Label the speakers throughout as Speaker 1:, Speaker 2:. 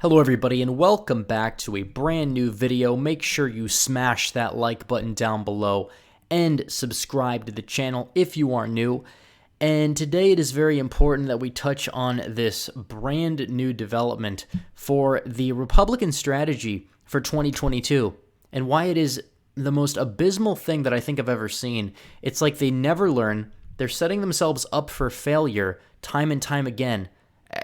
Speaker 1: Hello everybody and welcome back to a brand new video. Make sure you smash that like button down below and subscribe to the channel if you are new. And today it is very important that we touch on this brand new development for the Republican strategy for 2022 and why it is the most abysmal thing that I think I've ever seen. It's like they never learn. They're setting themselves up for failure time and time again.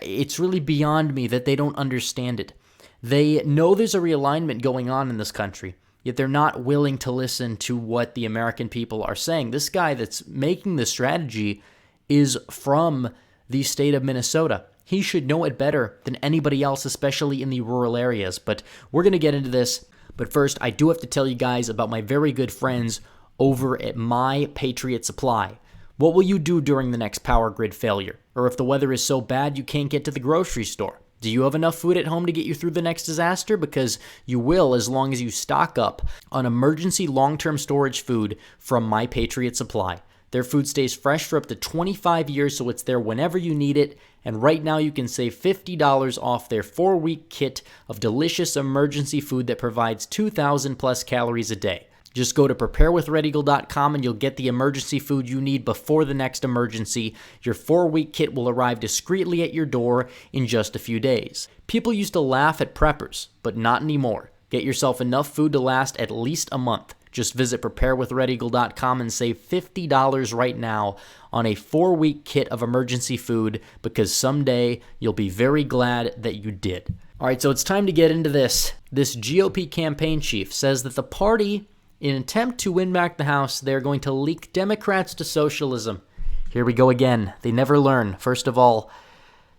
Speaker 1: It's really beyond me that they don't understand it. They know there's a realignment going on in this country, yet they're not willing to listen to what the American people are saying. This guy that's making this strategy is from the state of Minnesota. He should know it better than anybody else, especially in the rural areas. But we're going to get into this. But first, I do have to tell you guys about my very good friends over at My Patriot Supply. What will you do during the next power grid failure? Or if the weather is so bad you can't get to the grocery store? Do you have enough food at home to get you through the next disaster? Because you will, as long as you stock up on emergency long-term storage food from My Patriot Supply. Their food stays fresh for up to 25 years, so it's there whenever you need it. And right now you can save $50 off their 4-week kit of delicious emergency food that provides 2,000 plus calories a day. Just go to preparewithredeagle.com and you'll get the emergency food you need before the next emergency. Your 4-week kit will arrive discreetly at your door in just a few days. People used to laugh at preppers, but not anymore. Get yourself enough food to last at least a month. Just visit preparewithredeagle.com and save $50 right now on a 4-week kit of emergency food, because someday you'll be very glad that you did. All right, so it's time to get into this. This GOP campaign chief says that the party, in an attempt to win back the House, they're going to leak Democrats to socialism. Here we go again. They never learn. First of all,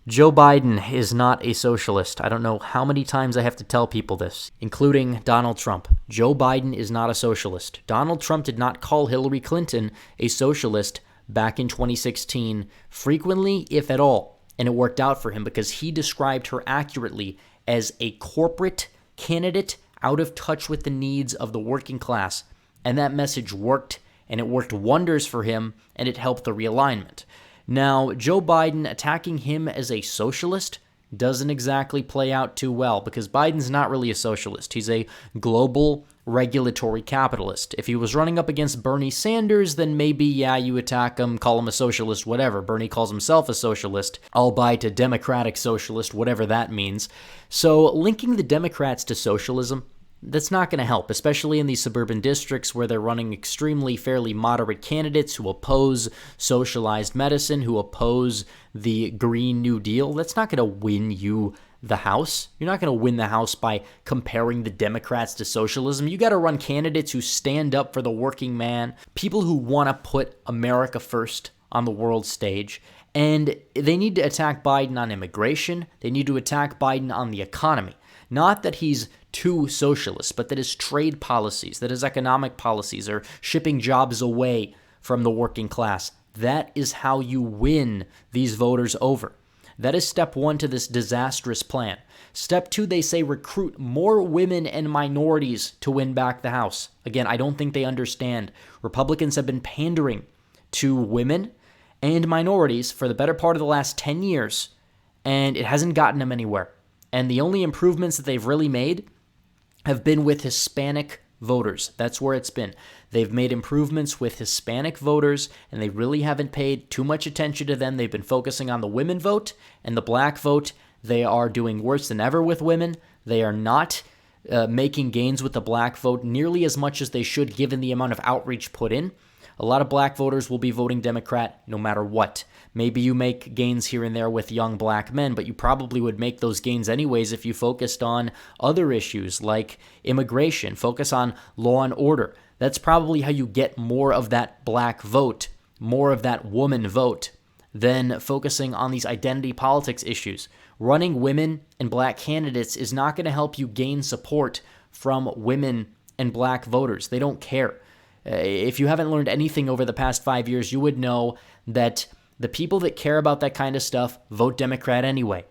Speaker 1: Joe Biden is not a socialist. I don't know how many times I have to tell people this, including Donald Trump. Joe Biden is not a socialist. Donald Trump did not call Hillary Clinton a socialist back in 2016, frequently, if at all. And it worked out for him because he described her accurately as a corporate candidate out of touch with the needs of the working class. And that message worked, and it worked wonders for him, and it helped the realignment. Now, Joe Biden attacking him as a socialist doesn't exactly play out too well, because Biden's not really a socialist. He's a global regulatory capitalist. If he was running up against Bernie Sanders, then maybe, yeah, you attack him, call him a socialist, whatever. Bernie calls himself a socialist. I'll buy to democratic socialist, whatever that means. So linking the Democrats to socialism, that's not going to help, especially in these suburban districts where they're running extremely fairly moderate candidates who oppose socialized medicine, who oppose the Green New Deal. That's not going to win you the House. You're not going to win the House by comparing the Democrats to socialism. You got to run candidates who stand up for the working man, people who want to put America first on the world stage. And they need to attack Biden on immigration. They need to attack Biden on the economy. Not that he's too socialist, but that his trade policies, that his economic policies are shipping jobs away from the working class. That is how you win these voters over. That is step one to this disastrous plan. Step two, they say recruit more women and minorities to win back the House. Again, I don't think they understand. Republicans have been pandering to women and minorities for the better part of the last 10 years, and it hasn't gotten them anywhere. And the only improvements that they've really made have been with Hispanic voters. That's where it's been. They've made improvements with Hispanic voters, and they really haven't paid too much attention to them. They've been focusing on the women vote and the black vote. They are doing worse than ever with women. They are not making gains with the black vote nearly as much as they should, given the amount of outreach put in. A lot of black voters will be voting Democrat no matter what. Maybe you make gains here and there with young black men, but you probably would make those gains anyways if you focused on other issues like immigration, focus on law and order. That's probably how you get more of that black vote, more of that woman vote, than focusing on these identity politics issues. Running women and black candidates is not going to help you gain support from women and black voters. They don't care. If you haven't learned anything over the past 5 years, you would know that the people that care about that kind of stuff vote Democrat anyway.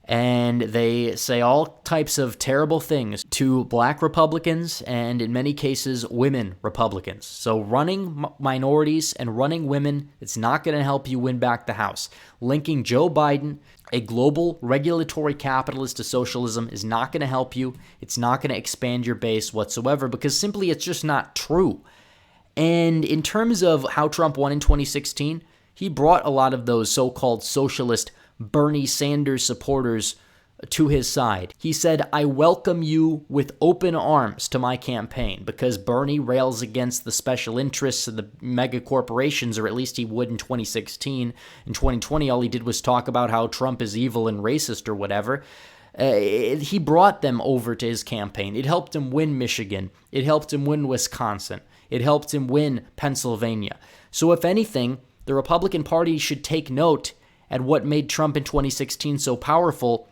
Speaker 1: And they say all types of terrible things to black Republicans and, in many cases, women Republicans. So running minorities and running women, it's not going to help you win back the House. Linking Joe Biden A global regulatory capitalist to socialism is not going to help you. It's not going to expand your base whatsoever because simply it's just not true. And in terms of how Trump won in 2016, he brought a lot of those so-called socialist Bernie Sanders supporters to his side. He said, "I welcome you with open arms to my campaign," because Bernie rails against the special interests of the mega corporations, or at least he would in 2016. In 2020, all he did was talk about how Trump is evil and racist or whatever. He brought them over to his campaign. It helped him win Michigan. It helped him win Wisconsin. It helped him win Pennsylvania. So if anything, the Republican Party should take note at what made Trump in 2016 so powerful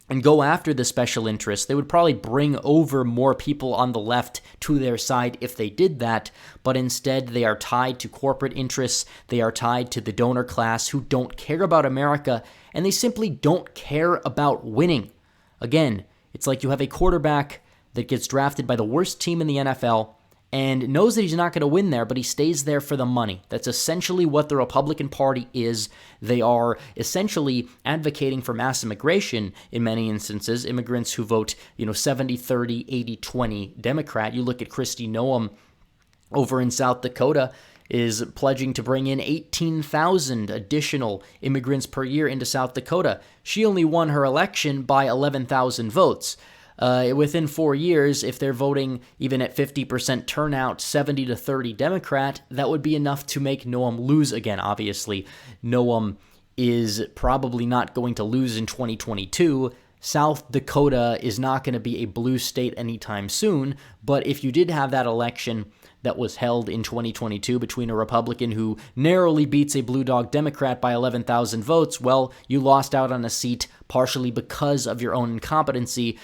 Speaker 1: and go after the special interests. They would probably bring over more people on the left to their side if they did that, but instead they are tied to corporate interests. They are tied to the donor class who don't care about America, and they simply don't care about winning. Again, it's like you have a quarterback that gets drafted by the worst team in the NFL and knows that he's not going to win there, but he stays there for the money. That's essentially what the Republican Party is. They are essentially advocating for mass immigration in many instances, immigrants who vote, 70-30, 80-20 Democrat. You look at Kristi Noem over in South Dakota is pledging to bring in 18,000 additional immigrants per year into South Dakota. She only won her election by 11,000 votes. Within 4 years, if they're voting even at 50% turnout, 70-30 Democrat, that would be enough to make Noem lose again. Obviously, Noem is probably not going to lose in 2022. South Dakota is not going to be a blue state anytime soon, but if you did have that election that was held in 2022 between a Republican who narrowly beats a blue dog Democrat by 11,000 votes, well, you lost out on a seat partially because of your own incompetency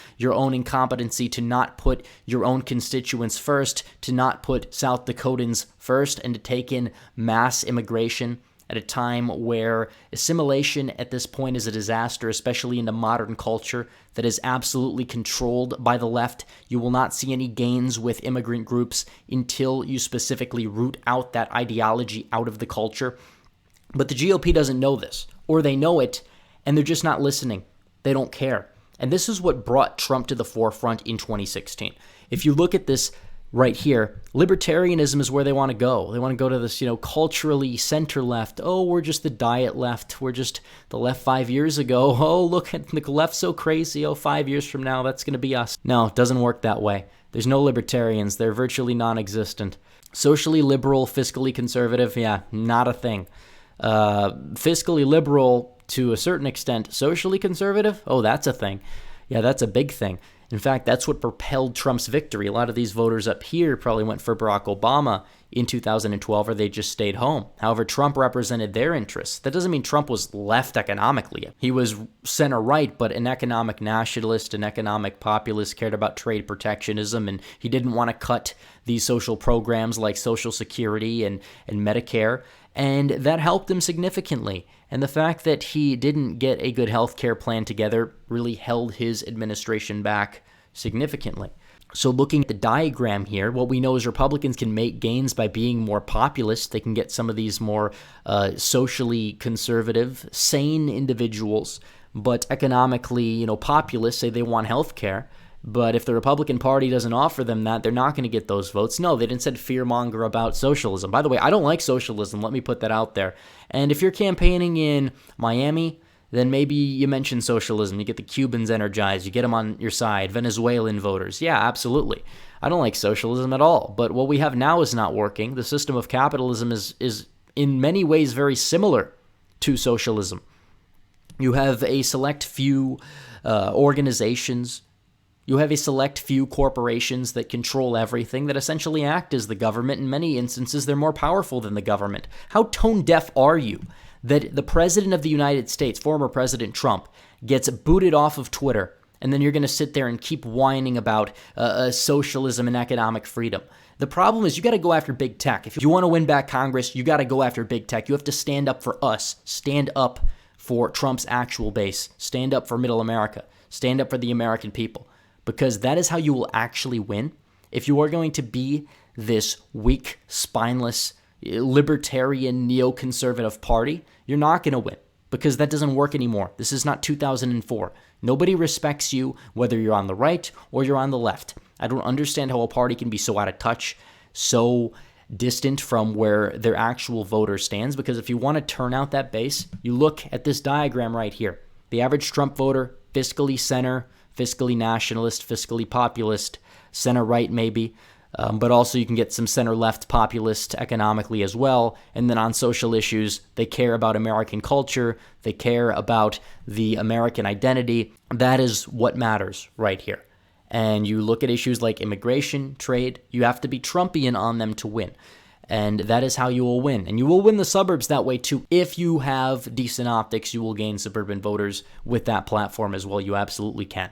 Speaker 1: to not put your own constituents first, to not put South Dakotans first, and to take in mass immigration at a time where assimilation at this point is a disaster, especially in the modern culture that is absolutely controlled by the left. You will not see any gains with immigrant groups until you specifically root out that ideology out of the culture. But the GOP doesn't know this, or they know it, and they're just not listening. They don't care. And this is what brought Trump to the forefront in 2016. If you look at this right here, libertarianism is where they want to go. They want to go to this, culturally center left. Oh, we're just the diet left. We're just the left 5 years ago. Oh, look at the left so crazy. Oh, 5 years from now, that's going to be us. No, it doesn't work that way. There's no libertarians. They're virtually non-existent. Socially liberal, fiscally conservative, yeah, not a thing. Fiscally liberal to a certain extent. Socially conservative, oh, that's a thing. Yeah, that's a big thing. In fact, that's what propelled Trump's victory. A lot of these voters up here probably went for Barack Obama in 2012, or they just stayed home. However, Trump represented their interests. That doesn't mean Trump was left economically. He was center-right, but an economic nationalist, an economic populist, cared about trade protectionism, and he didn't want to cut these social programs like Social Security and Medicare, and that helped him significantly. And the fact that he didn't get a good health care plan together really held his administration back significantly. So looking at the diagram here, what we know is Republicans can make gains by being more populist. They can get some of these more socially conservative, sane individuals, but economically, populist, say they want health care. But if the Republican Party doesn't offer them that, they're not going to get those votes. No, they'd instead fearmonger about socialism. By the way, I don't like socialism. Let me put that out there. And if you're campaigning in Miami, then maybe you mention socialism. You get the Cubans energized. You get them on your side. Venezuelan voters. Yeah, absolutely. I don't like socialism at all. But what we have now is not working. The system of capitalism is in many ways very similar to socialism. You have a select few organizations. You have a select few corporations that control everything, that essentially act as the government. In many instances, they're more powerful than the government. How tone deaf are you that the President of the United States, former President Trump, gets booted off of Twitter, and then you're going to sit there and keep whining about socialism and economic freedom? The problem is you got to go after big tech. If you want to win back Congress, you got to go after big tech. You have to stand up for us. Stand up for Trump's actual base. Stand up for middle America. Stand up for the American people. Because that is how you will actually win. If you are going to be this weak, spineless, libertarian, neoconservative party, you're not going to win. because that doesn't work anymore. This is not 2004. Nobody respects you whether you're on the right or you're on the left. I don't understand how a party can be so out of touch, so distant from where their actual voter stands, because if you want to turn out that base, you look at this diagram right here. The average Trump voter, fiscally center, fiscally nationalist, fiscally populist, center-right maybe, but also you can get some center-left populist economically as well. And then on social issues, they care about American culture. They care about the American identity. That is what matters right here. And you look at issues like immigration, trade, you have to be Trumpian on them to win. And that is how you will win. And you will win the suburbs that way too. If you have decent optics, you will gain suburban voters with that platform as well. You absolutely can.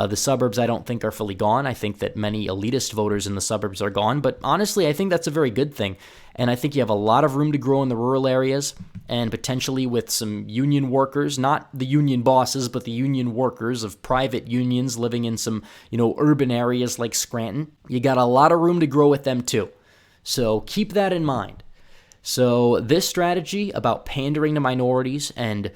Speaker 1: The suburbs, I don't think, are fully gone. I think that many elitist voters in the suburbs are gone. But honestly, I think that's a very good thing. And I think you have a lot of room to grow in the rural areas, and potentially with some union workers, not the union bosses, but the union workers of private unions living in some, urban areas like Scranton. You got a lot of room to grow with them too. So keep that in mind. So this strategy about pandering to minorities and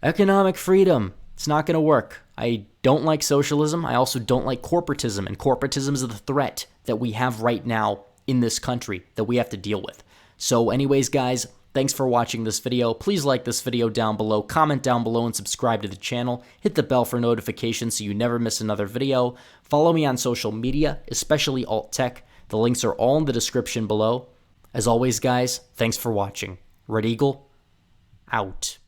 Speaker 1: economic freedom, it's not going to work. I don't like socialism. I also don't like corporatism, and corporatism is the threat that we have right now in this country that we have to deal with. So anyways, guys, thanks for watching this video. Please like this video down below, comment down below, and subscribe to the channel. Hit the bell for notifications so you never miss another video. Follow me on social media, especially Alt Tech. The links are all in the description below. As always, guys, thanks for watching. Red Eagle, out.